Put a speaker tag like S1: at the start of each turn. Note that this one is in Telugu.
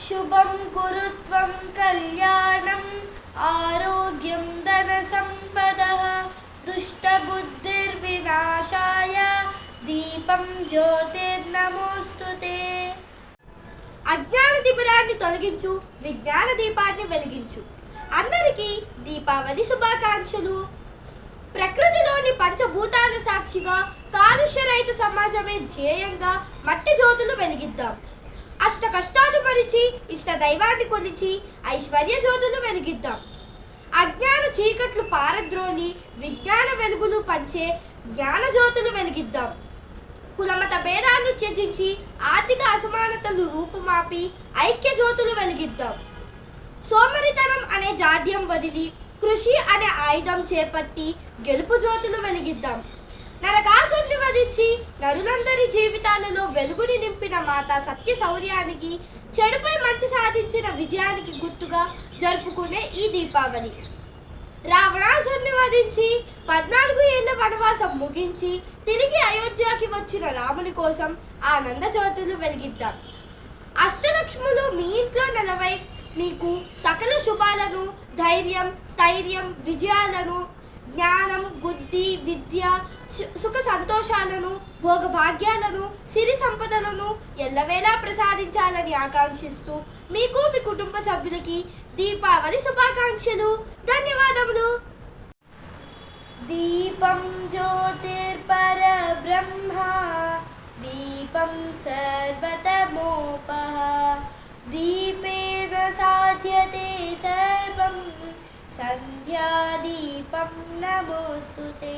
S1: శుభం కురుత్వం కళ్యాణం ఆరోగ్యం ధన సంపదః దుష్టబుద్ధిర్వినాశాయ దీపం జ్యోతిర్నమోస్తుతే. అజ్ఞాన తిమిరాన్ని తొలగించు, విజ్ఞాన దీపాన్ని వెలిగించు. అందరికీ దీపావళి శుభాకాంక్షలు. ప్రకృతిలోని పంచభూతాల సాక్షిగా కాలుష్య రహిత సమాజమే ధ్యేయంగా మట్టి జ్యోతులు వెలిగిద్దాం. అష్ట కష్టాలు మరిచి ఇష్ట దైవాన్ని కొలిచి ఐశ్వర్య జ్యోతులు వెలిగిద్దాం. అజ్ఞాన చీకట్లు పారద్రోలి విజ్ఞాన వెలుగులు పంచే జ్ఞాన జ్యోతులు వెలిగిద్దాం. కులమత భేదాలు త్యజించి ఆర్థిక అసమానతలు రూపుమాపి ఐక్య జ్యోతులు వెలిగిద్దాం. సోమరితనం అనే జాడ్యం వదిలి కృషి అనే ఆయుధం చేపట్టి గెలుపు జ్యోతులు వెలిగిద్దాం. నరకాసుల్ని వధించి నరులందరి జీవితాలలో వెలుగుని నింపిన మాతా సత్య శౌర్యానికి, చెడుపై మంచి సాధించిన విజయానికి గుర్తుగా జరుపుకునే ఈ దీపావళి. రావణాసురుని వధించి 14 ఏళ్ల వనవాసం ముగించి తిరిగి అయోధ్యకి వచ్చిన రాముని కోసం ఆనంద జ్యోతులు వెలిగిద్దాం. అష్టలక్ష్ములు మీ ఇంట్లో నెలవై మీకు సకల శుభాలను, ధైర్యం, స్థైర్యం, విజయాలను, జ్ఞానం, బుద్ధి, విద్య, సుఖ సంతోషాలను, భోగభాగ్యాలను, సిరి సంపదలను ఎల్లవేళలా ప్రసాదించాలని ఆకాంక్షిస్తూ మీకు, మీ కుటుంబ సభ్యులకి దీపావళి శుభాకాంక్షలు. ధన్యవాదములు. దీపం జ్యోతిర్పరబ్రహ్మ దీపం సర్వతమోపః దీపేన సాధ్యతే సర్వం సంధ్యాదీపం నమోస్తుతే.